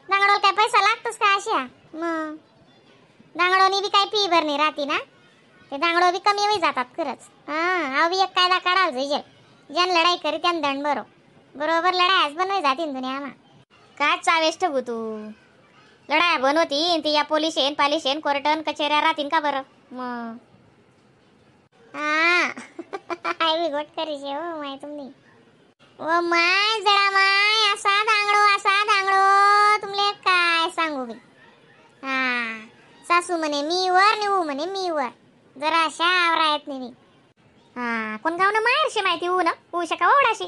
दांगडोला काय पैसा लागतोस का अशा? मग दांगडोनी बी काय फी भरणी राहते ना, ते दांगडो बी कमी होई जातात खरंच. हा अवी एक कायदा काढाल जाईल, ज्यान लढाई करी त्यान दंड बरो बरोबर लढायाच बनवाय जातील दुनियामा. काय चावेस ठेवू तू, लढाया बनवती ती या पोलीस येन पालिश येन कोर्टन कचेऱ्या राहतील का बरं मग. हा आई बी गोट करी शे हो माय तुम्ही. ओ माय जरा माय असा दांगडो तुमले काय सांगू मी. हा सासू म्हणे मी वर निऊ म्हणे मी वर, जरा शावर आहेत नाही. हा कोण गाव ना माहेरशी माहिती होऊ ना होऊ शका ओढाशी.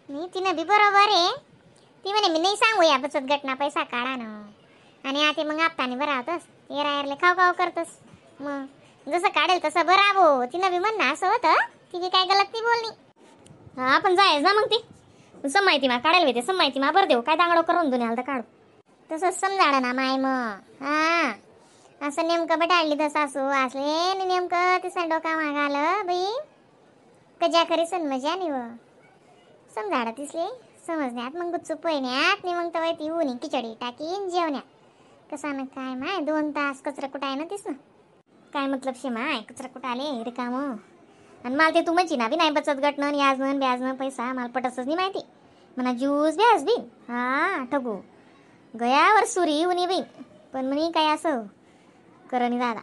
मी तिनं बी बरोबर आहे, ती म्हणे मी नाही सांगू या बचत गटना पैसा काढा ना, आणि आता मग आपताने बरा होतस येरायरले खाव खाव करतस. मग जसं काढेल तसं बराबो तिनं बी म्हणणं असं होतं, ती बी काय गलत नाही बोलणी. हा पण जायच ना मग ती माहिती मा काढायला भेटे माहिती मा बरं देऊ काय दांगडो करून दुनियाला तर काढू तसंच समजाडं ना माय. मग हा असं नेमकं बटाळली तर सासू असले नेमकं ते संडोका मागालं बाई कजा खरी सन मजा नाही व समजाडा तिसले समजण्यात मग गुच्चू पोयण्यात नाही मग तर ती ऊनी खिचडी टाकीन जेवण्यात कसा ना काय माय 2 तास कचरा कुठं आहे ना तीस ना काय मतलब शे माय कचरा कुठं आले रिकाम. आणि मला ते तू म्हणची ना बी नाही बचत गटणं याजनं ब्याजनं पैसा मला पटतच नाही माहिती म्हणा ज्यूस ब्याज बी हा ठगू गयावर सुरी उनी बी पण म्हणे काय असं करणी दादा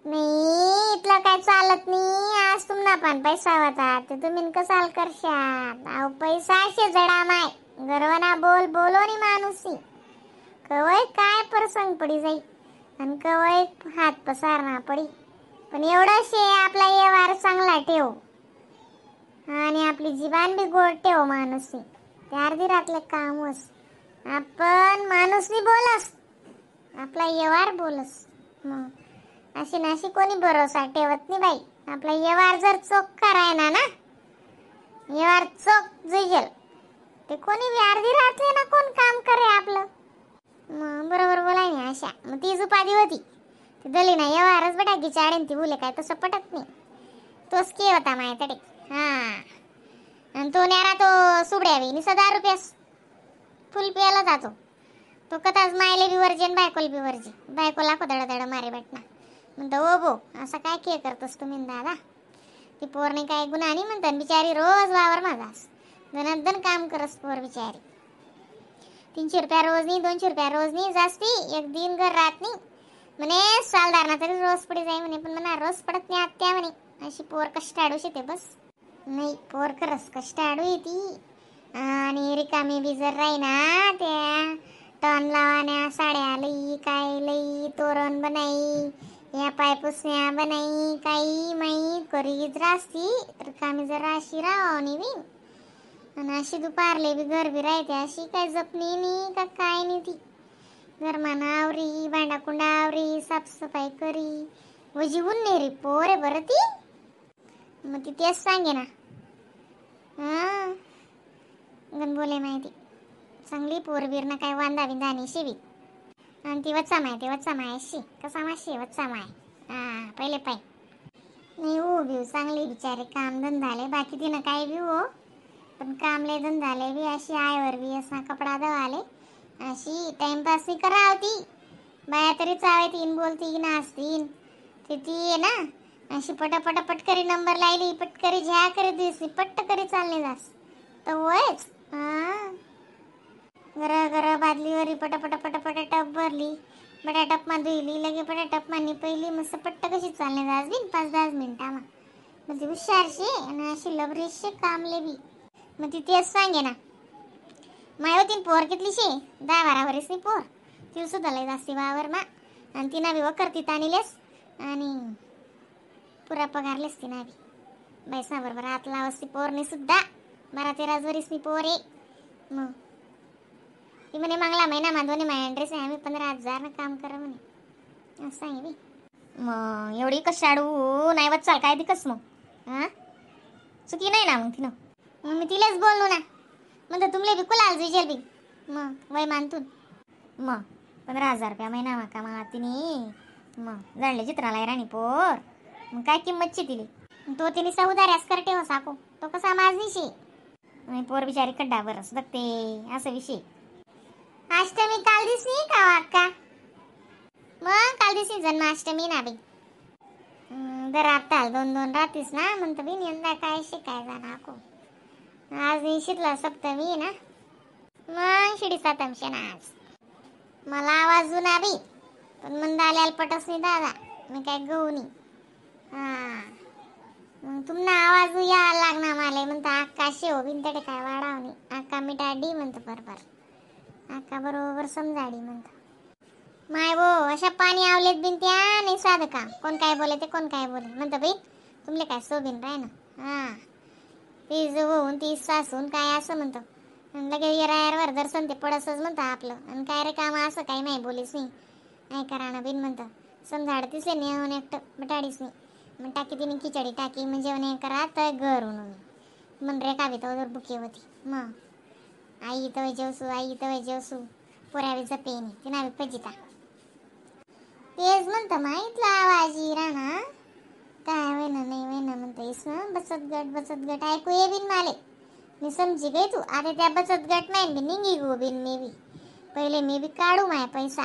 नाही इथलं काय चालत नाही. आज तुम्हाला पण पैसा होता ते तुम्ही कसाल करशात अहो पैसा शे जडा माय गर्वना बोल बोलो नी माणूसी कवय काय प्रसंग पडी जाई आणि कवय हात पसारना पडी. पण एवढं शे आपला व्यवहार चांगला ठेव आणि आपली जीवान बी गोड ठेव माणूसी ते अर्धी रातले कामच आपण माणूसनी बोलस आपला व्यवहार बोलस. मग अशी नाशी कोणी भरोसा ठेवत नाही बाई. आपला व्यवहार जर चोख करायना ना व्यवहार चोख जुजल ते कोणी बी अर्धी रातले ना कोण काम करे आपलं. मग बरोबर बोलाय नाही अशा मग तीच उपाधी होती ती दली ना व्यवहारच बटाकी चाडेन ती बोले काय तसं पटत नाही तोच के होता माझ्याकडे. हा आणि तो न्यारा तो सुबड्यावी नि 10 रुपयास फुल प्यायला जातो तो कथाच मायले बी वर्जन बायकोल बी वर्जी बायकोला दड मारे भेटना म्हणतो ओ बो असं काय के करतोस तुम्ही दादा. ती पोरने काय गुन्हा नाही म्हणतात बिचारी रोज वावर माझास धनाधन काम करस पोर बिचारी 300 रुपया रोज नाही 200 रुपया रोज नाही जास्ती एक दिन घर राहत नाही म्हणे सालदारना तरी रोज पडी जाई म्हणे पण म्हणा रोज पडत नाही आत्या म्हणे अशी पोर कष्टाळू शेते बस नाही पोर खरंच कष्टाळू येते. आणि रिकामी बी जर राही ना त्या टन लावाण्या साड्या लई काय लई तोरण बनाई या पाय पुसण्या बनाई काही माई करीत रास्ती रिकामी जर अशी राहणी बी आणि अशी दुपारले बी घर बी राहते अशी काय जपणी नाही का काय नाही ती घरमाना आवरी भांडाकुंडा आवरी साफसफाई करी वजीवून नेरी पोरे बरं ती. मग ती तेच सांगे ना हा गण बोले माहिती चांगली पोरबीर ना काय वांदा बिंदा नाही शिवी आणि ती वच्चा माय अशी कसा माशी वच्चा माय हा पहिले पाय नाही हो घेऊ चांगली बिचारे काम धंदाले बाकी तिनं काय बी हो पण कामले धंदाले बी अशी आयवर बी असा कपडा धवाले अशी टाइमपास बी करा होती बाया तरी चावे तीन बोलती नाचतीन ते ती आहे ना अशी पटापटा पटकरी नंबर लायली पटकरी झ्या करी दिसली पट्ट करी चालणे जास तर वयच हा घर बादलीवरी पटापटा पटापटा टप भरली बटा टप मा धुईली लगे पटा टप मानी पहिली मस्त पट्ट कशी चालणे जास बिन 5-10 मिनिटामा म्हणजे हुशारशी आणि अशी लबरीशी कामले बी. मग ती तेच सांगे ना मायवतीन पोर कितली शे 10-12 वर्षनी पोर ती सुद्धा लय जास्ती वावर मा आणि तिना बी वकरती ताणीलेस आणि पुरा पगारलेस तिना बी बैसा बरोबर हात लावस ती पोरनी सुद्धा 12-13 वर्षनी पोर आहे. मग ती म्हणे मागला महिना मा 2 महिना ड्रेस आहे आम्ही 15,000 ना काम करा म्हणे असं आहे बी. मग एवढी कशाडू नाही वाच चाल काय दिकस मग हा चुकी नाही ना मग तिनं मग मी तिलाच बोललो ना म्हणतो तुमले बी कुलाल जुजेल बी मग वय मानतून मग 15,000 रुपया महिना माका मग तिने मग जाणले चित्राला राणी पोर मग काय किंमतची तिली तो तिने सौदार्यास करते हो साको तो कसा माझ निशी पोर बिचारी खड्डा बरस बघते असं विषय अष्टमी काल दिसली का अक्का? मग काल दिसली जन्माष्टमी ना बी. दर आता 2-2 रात्रीस ना म्हणतो बी यंदा काय शिकायचा ना को. आज निशितला सप्तमी ना. मग शिडी सातमशे ना आज. मला आवाज जुना बी पण मंद आल्याला पटस नाही दादा. मी काय गहू नाही. हा मग तुमना आवाज या लागना माले म्हणता अक्का शेव बिनतडे काय वाढावणी. अक्का मिठाडी म्हणतो बरोबर. अक्का बरोबर समजाडी म्हणतो. माय वो अशा पाणी आवलेत बिन त्या नाही साधं काम. कोण काय बोले ते कोण काय बोले म्हणतो बाई तुमले काय सोबीन राय ना. हा ती होऊन ती सासून काय असं म्हणतो. लगे येरायरवर दर्शन ते पडसच म्हणतं आपलं. आणि काय रे काम असं काही नाही बोलीस नाही. नाही करा ना बिन म्हणतं. समजाड तिसले नेऊन एकटं बटाडीस नाही. मग टाकी तिने खिचडी टाकी मग जेवण करा तर घर म्हणून मन रे कावी तर बुके होती. मग आई तर जेवसू पोऱ्यावी जपेनी ती नावी पजिता. तेच म्हणतं माहितला आवाजी राणा काय वेना नाही वेना म्हणतेस ना. बचत गट ऐकू ये बिन माले. मी समजी गई तू आता त्या बचत गट नाही बी निघी गो बिन मी बी. पहिले मी बी काढू माय पैसा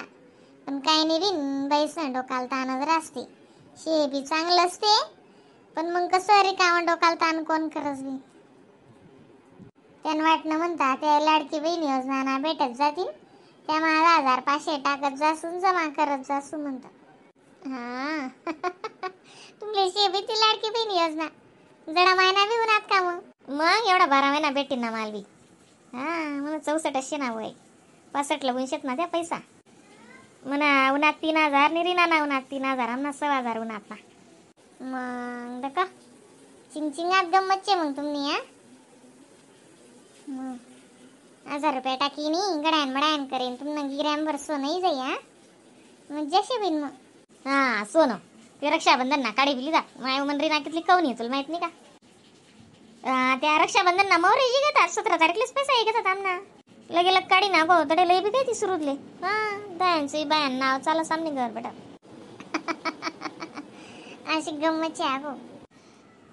पण काय नाही बिन बैस डोकाल ताणच रासते. शे बी चांगलं असते पण मग कसं रिकामा डोकाल ताण कोण करस बी. त्यांना वाटणं म्हणता त्या लाडकी बहीण योजना ना भेटत जातील त्या मला 1500 टाकत जासून जमा करत जासू म्हणतात. हा तुमले शेबी ती लाडकी बहीण योजना जडा महिना बी उन्हात का मग एवढा 12 महिना भेटेन ना माल बी. हा मला 64 ना वय 65 लगूनशेत ना त्या पैसा म्हणा उन्हात 3000 निरीना ना उन्हात 3000 आमना 6000 उन्हात ना. मग दका चिंचिंगात गम्मतचे मग तुम्ही. हा 1000 रुपये टाकी नाही गड्यान मड्यान करेन तुमना गिऱ्यांवर सोनही जाई. हा मग जसे बिन मग हा सोनं ते रक्षाबंधन ना काढी बिली जा माय मंडरी नाकीतली कवनी तुला माहित नाही का. त्या रक्षाबंधन ना मोरेजी घेतात 17 तारीखलेच पैसा घेतात आमना. लगे लग काढी ना गो तडे लई बी काय ती सुरुदले. हा दयांची बायान नाव चाला सामने घर बेटा. अशी गम्मत आहे गो.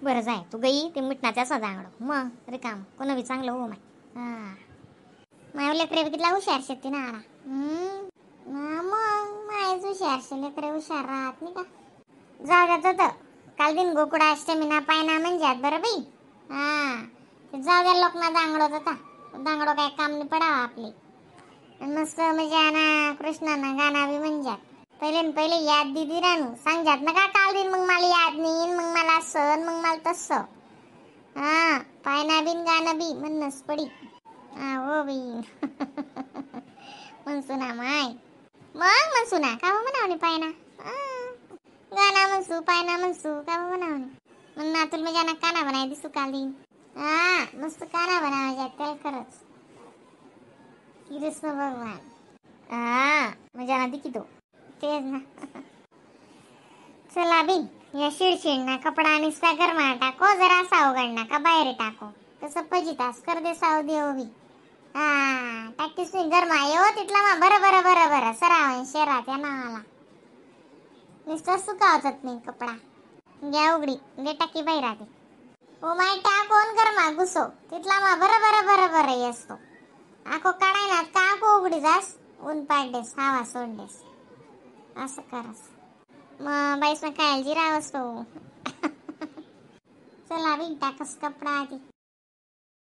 बरं जाय तू गई ते मिटणाच्या सदांगड मग रिकाम कोण बी चांगलं हो माय. हा माय लेकरे कितला हुशार शेती ना आला. मग मायच हुशार लेकरे हुशार राहत नाही का. जाऊ द्या तर काल दिन गोकुळा अष्टमी ना पायना म्हणजे बरं बाई. हा जाऊ द्या लोक ना दांगडो होता दांगडो काय काम नाही पडावा आपले. मस्त म्हणजे ना कृष्णाना गाणं बी म्हणजात पहिले याद दिदी रानू सांगजात ना का काल दिन मग मला याद नाही मग मला सण मग मला तसं. हा पायना बिन गाणं बी म्हणनच पडी. हा हो बी म्हणसुना माय मग म्हणसुना का म्हणावणे पायना गाणं म्हणसू पायना म्हणसू का म्हणावणे मग ना तुला म्हणजे काना बनाय दिसू काल दिन. हा मस्त काना बनावायच्या त्याला खरंच कृष्ण भगवान. हा म्हणजे ना दिकी तो तेच ना. चला बिन या शिडशिडना कपडा निसता गरमा टाको जरा असा उघडना का बाहेर टाको तसं पजितास कर दे साव देव बी. हा टॅक्टिस गरमा येऊ तिथला मा बरं सराव शेरात या नावाला नुसतं सुकावतात नाही कपडा. घ्या उघडी दे टाकी बाहेर आते. ओ माय टाकोन गरमा घुसो तिथला मा बरं येसतो. आखो काढाय ना का उघडी जास ऊन पाडडेस हवा सोडडेस असं करस मग बाईस ना काळजी राहस तो. चला बिन टाकस कपडा आधी.